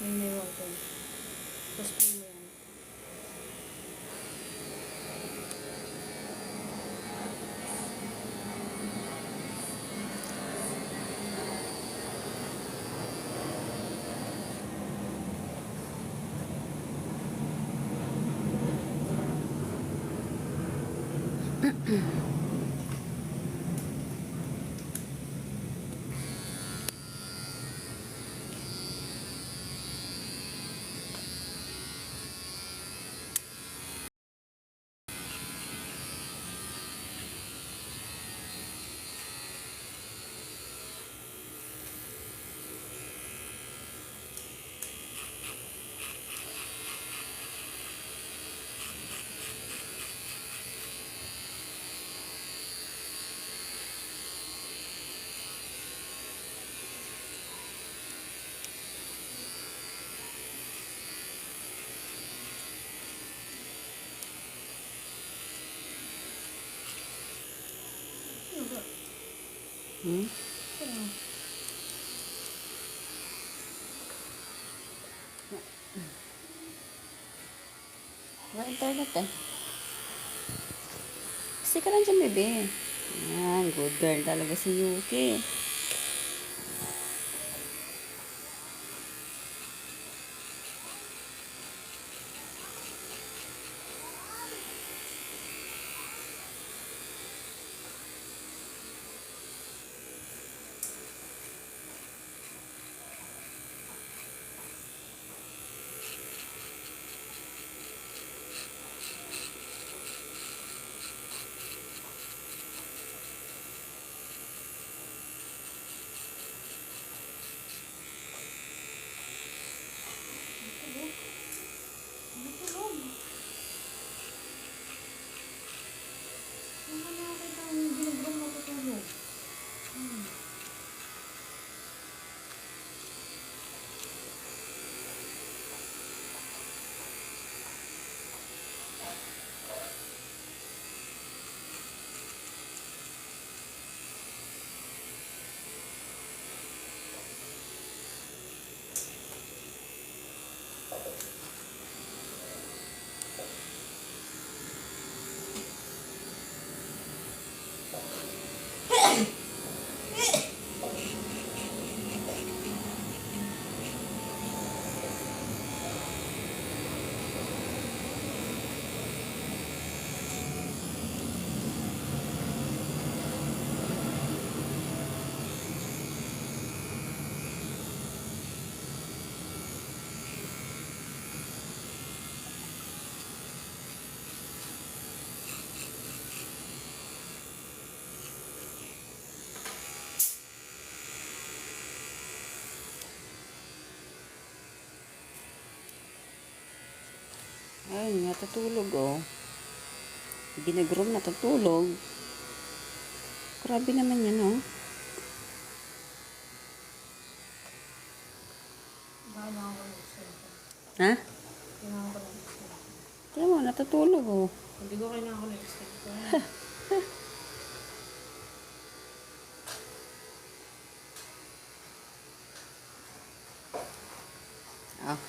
Yung may water. Tapos play mo yan. Hmm? Wala internet eh. Kasi ka lang dyan, bebe. Ayan, good girl talaga si Yuki. Ayun, natutulog oh. Ginagrom, natutulog. Grabe naman yan oh. Ha? Tiyan mo, natutulog oh. Hindi ko kailangan ko na-extend ko. Ah.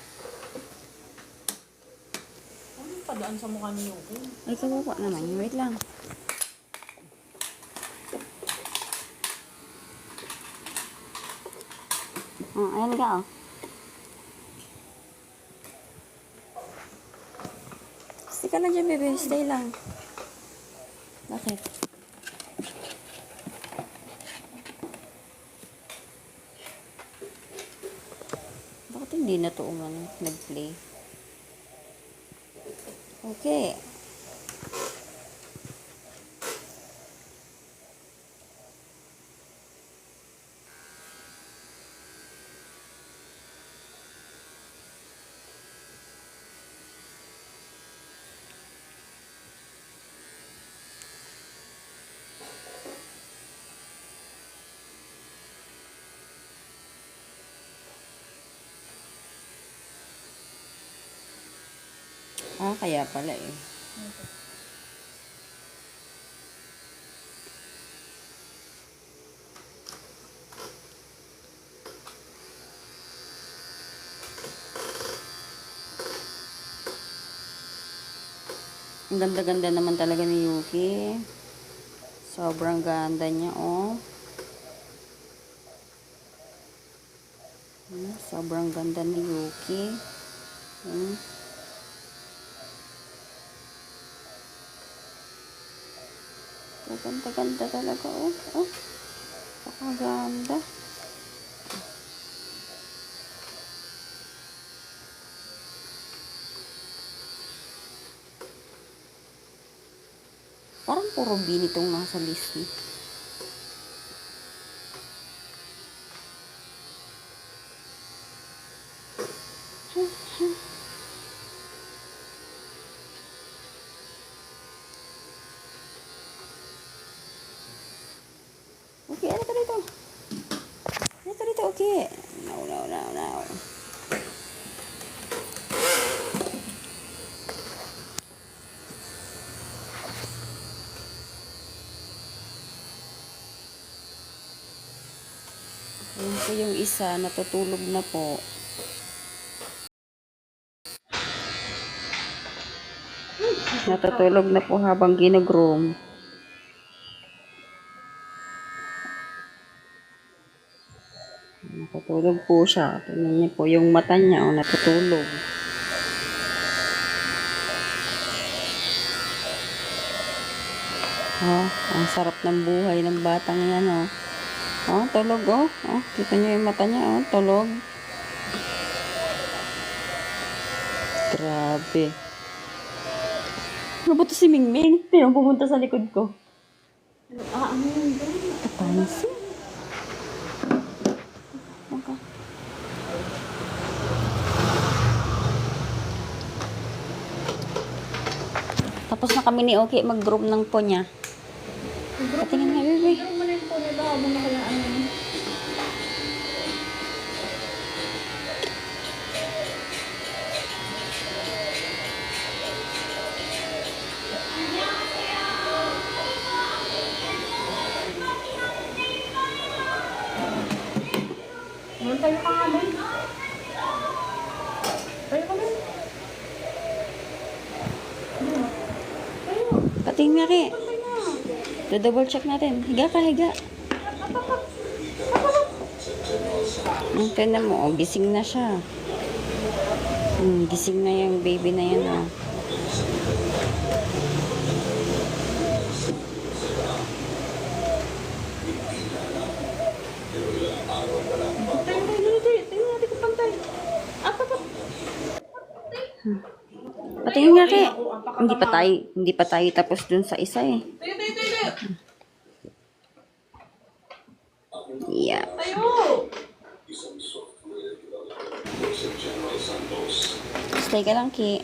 Ano padaan sa mukha ni Yuki? Ay, kawawa naman. Wait lang. Oh, ayan ka oh. ka lang dyan, bebe. Stay lang. Bakit? Bakit hindi na to nag-play? Okay. Kaya pala eh. Ang ganda-ganda naman talaga ni Yuki. Sobrang ganda niya, oh. Sobrang ganda ni Yuki. Ganda-ganda talaga, oh. Oh. Pakaganda. Parang puro bin itong nasa list ni. Okay, ano ka dito? Ano ka dito? Okay. No. Ayan po yung isa, natutulog na po. Natutulog na po habang ginugroom. Natutulog po siya. Tingnan niyo po yung mata niya, oh, natutulog. Oh, ang sarap ng buhay ng batang yan, oh. Oh, tulog, oh. Oh, kita niyo yung mata niya, oh, tulog. Grabe. Ano ba to si Mingming? Tinong pumunta sa likod ko. Ano yun? Kapansin. Okay. Tapos na kami ni Oki mag-groom ng po niya. Patingin nga, bebe. Pero mo na yung po nila habang nakalaan yun. Tayo ka nga doon. Tayo ka doon. Patingin nga, Ki. Do-double check natin. Higa ka, higa. Tignan mo, oh, gising na siya. Gising na yung baby na yan, oh. Patingin nga, Ki. Hindi pa tayo tapos dun sa isa, eh. Yeah. Stay ka lang, Ki.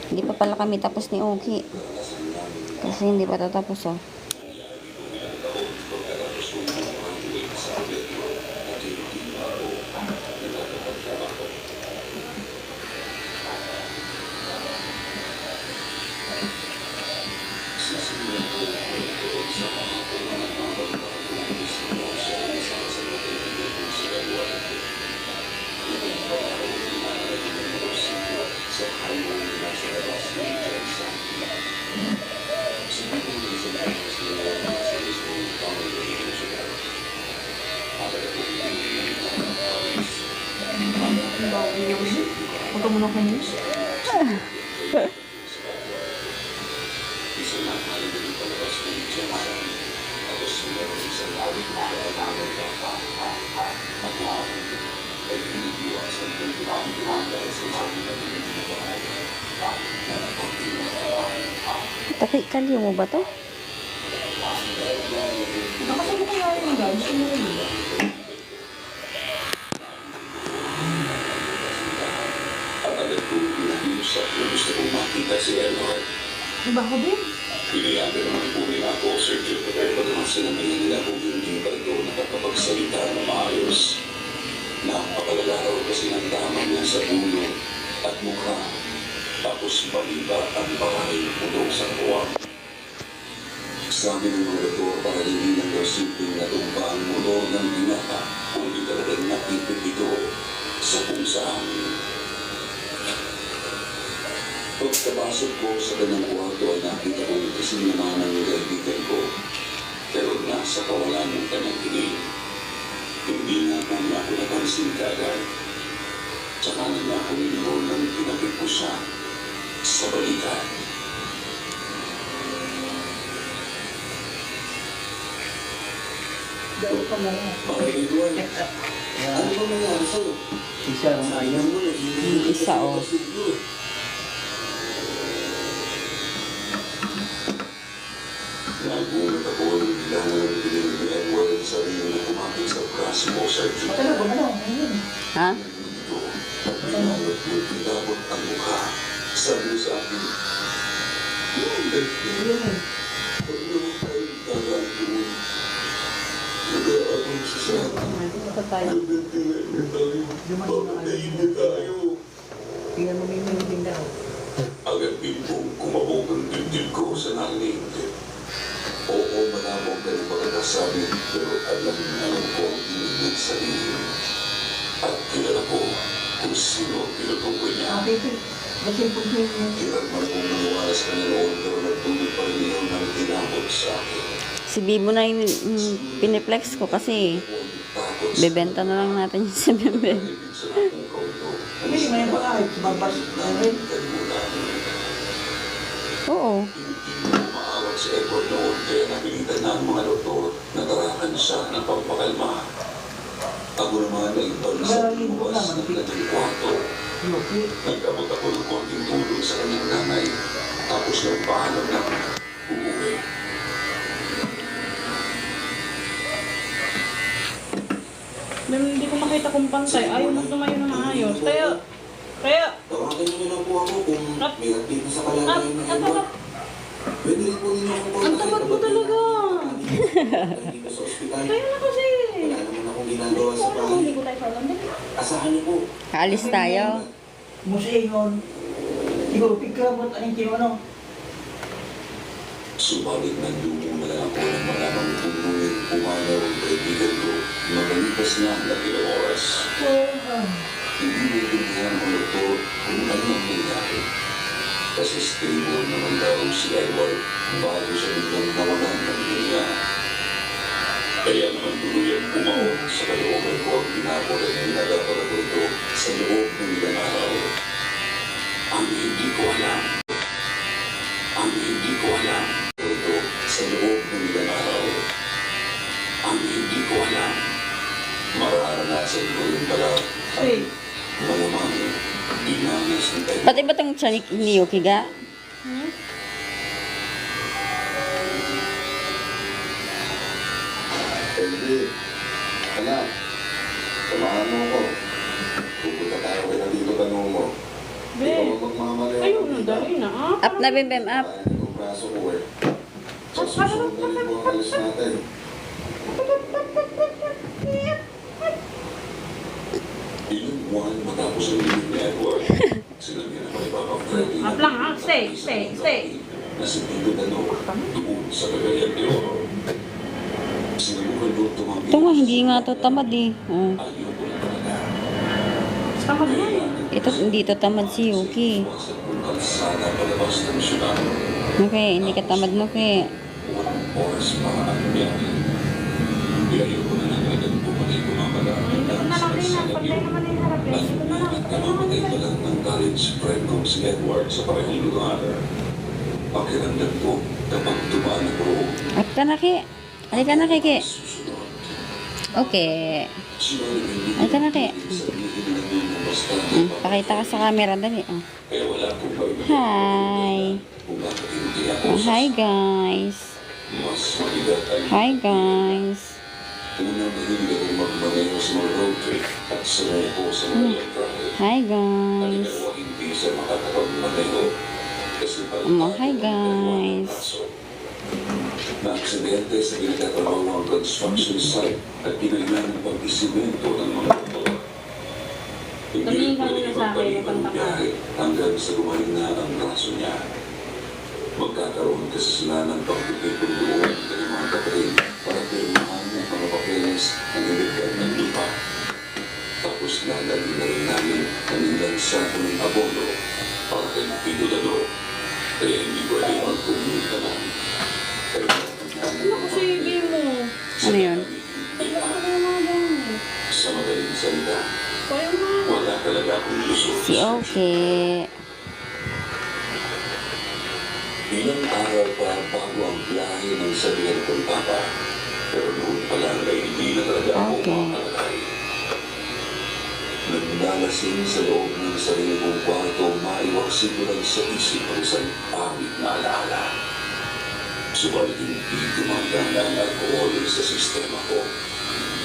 Hindi pa pala kami tapos ni Oki. Kasi hindi pa tatapos, oh. Huwag ka muna kayo. Taki, kaliw mo ba to? Nakasama ko nga yung guys. At agad ko pinakiusap na gusto kong makita si Edward. Diba ko din? Pinayagan naman po nila ako, Sir Jupiter, pagkakas sinabihan nila kung hindi pa ito nakakapagsalita na maayos. Napakalala raw kasi ng damang niya sa ulo at mukha. Tapos maliba ang bahay puno sa kuwang. Sabi ng mga doktor para hindi lang daw simpleng natumba ang motor ng binata, kundi talagang nakipit ito sa kung saan. Pagkapasok ko sa kanyang kwarto ay nakita kong kasing naman ang kaibigan ko. Pero nasa kawalan ng kanyang tingin. Hindi nga kanya ako napansin kagad. Tsaka na niya ako nilong nang tinapit ko siya sa balikat. Daw ka mo. Bakit Edward? Ano ba nangyari sa'yo? Isa ang ayaw mo. Isa, oh. Nagulat ako nung biglang ang piling ni Edward ang sarili na kumapit sa braso mo, Sir Jupiter. Talaga ba lang? Ayun. Ha? Ito, at binangot mo tinapot ang mukha. Sabi mo sa akin, Ayun eh. pag naman tayo tagaan doon, nag-aabang siya sa akin. Ito tayo. Pagkainin tayo. Tingnan mo yung meeting daw. Agad din pong kumabog ang dibdib ko sa narinig. Oo, malabog ka ng pagkakasabi, pero alam ko ang ibig sabihin. At kilala ko kung sino ang tinutukoy niya. Baby, kasi po yung Hirap man kong maniwala sa kanya noon, pero nagtuloy pa rin yun ng tinapot sa akin. Si Bibo na yung piniplex ko kasi Takot sa bebenta na lang natin yung sa bebe. ibig sa aking kaulo. Hindi, may mga ay, babas. Ayun. Oo. Hindi mo maawat si Edward noon, kaya napilitan na ang mga doktor na tarakan siya ng pagpakalma. Ako naman ay ibalik sa buwas ng kanyang kwarto. Okay. Nag-abot ako ng konting tulong sa kanyang nanay, tapos nagpaalam na uuwi. Ma'am, hindi ko makita kung pantay. Ayaw mo tumayo na maayos. Kaya, Tawagan niyo lang po ako kung may update na sa kalagayan ng at, Edward. Pwede rin po ninyo akong ang tapat mo talaga. Hindi ko sa ospital. Kaya na kasi. Wala naman akong ginagawa sa bahay. Hindi ko tayo sa alam. Asahan niyo po. Kaalis tayo. Museon. Siguro, pigkabot anong kinuano. Subalit nandungo na lang ako ng malamang tumunin pumanaw ang kaibigan ko. Magalipas na ang ilang oras. Hindi mo pinigyan ang doktor kung ano ang nangyari. Kasi stable naman daw si Edward bago siya biglang nawalan ng hininga. Kaya naman tuluyang pumaon sa kalooban ko ang pinapot at pinagapala ko ito sa loob ng ilang araw. Ang hindi ko alam. Ang hindi ko alam. Ito sa loob ng ilang araw. Ang hindi ko alam. Mararanasan ko rin pala Hey. malamang dinanas ng Edward. Pati ba itong tiyan ni Yuki ga? Hindi. Anak, samahan mo ako. Pupunta tayo kay Nandito tanong mo. Be. Ikaw ang magmamalayan. Ayun na, dali na. Ah, Up na, Bem, up. Kaya ng braso ko eh. Sa susunod na rin mo ang alis natin. Ilang buwan matapos ang libig ni Edward, sinabi na may Papa Freddy Up lang, ha? Stay. na si Tito Dano doon sa Cagayan de Oro. Sinubukan ko tumanggi. Ito nga, hindi nga to tamad eh. Oh. Ayaw ko na talaga. Tamad yan. Ito, hindi to tamad si Yuki. Iwasan kong kalsada palabas ng syudad. Okay, hindi ka tamad mo kaya. Walang oras pa ang biyahe. Kaya ko na lang agad bumalik kumamala. Hindi ko na lang din. Pag tayo naman yung harap. Hindi ko na lang. At namamatay pa lang ng college friend kong si Edward sa parehong lugar. Pakiramdam ko kapag tumaan ako. Up ka na kaya. Halika na, Kiki. Okay. Halika na, Kiki. Pakita ka sa camera, dali. Kaya wala akong maiba Hi. kung bakit hindi ako Hi, guys. mas mabigat ay Hi, guys. unang mahilig akong magmaneho sa mga road trip at sumuko sa mga long drive. Hi, guys. Dalawa hindi siya makakapagmaneho kasi Hi, guys. na-aksidente sa pinagtatrabaho ng construction site at pinailan ng pag-isimento ng mga motor. Hindi Tumingin ka pwede muna sa akin, ipagpalit ang matanda ka. biyahe hanggang sa gumaling na ang braso niya. Magkakaroon kasi sila ng pagpipitong doon ng kanyang mga kapatid para pirmahan ng mga papeles ng ilegal ng lupa. Tapos lalagyan na rin namin ang ilang sako ng abono para kay Pinulador. Kaya hindi pwede magkumita lang. Ano kasi ibig mo? Ano yun? Ano na mga ganyan? Sa madaling salita, Kaya nga. wala talaga akong lusot. Si Okay. Ilang araw pa bago ang biyahe ng sabihan kong papa. Pero noon pa lang ay hindi na talaga ako Okay. makakalakay. Naglalasing sa loob ng sarili kong kwarto, maiwaksik ko lang sa isip ang isang pangit na alaala. Subalit hindi gumagana ang alkohol sa sistema ko.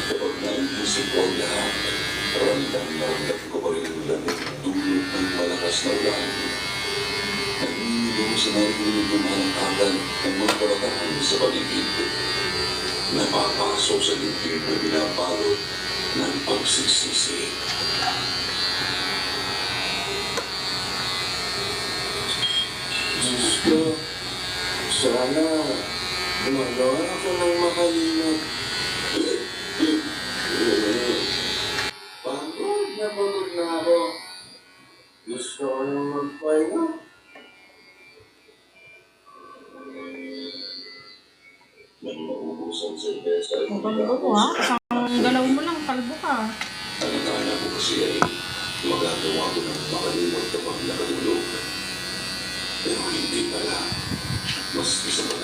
Kapag naisip ko ang lahat, ramdam ko pa rin ang lamig dulot ng malakas na ulan. Nagninilo sa narinig tumalangkakan ng mga kabataan sa paligid. Napapasok sa dibdib na binabalot ng pagsisisi. Diyos ko, sana gumagawa ako ng makalimot. Pagod na ako. Gusto ko nang magpahinga. Nang maubusan sa ibesa ay Ang kalbo ko ha. Ang galaw mo lang, kalbo ka. ang akala ko kasi ay magagawa ko ng makalimot kapag nakatulog. Pero hindi pala. Mas isa pa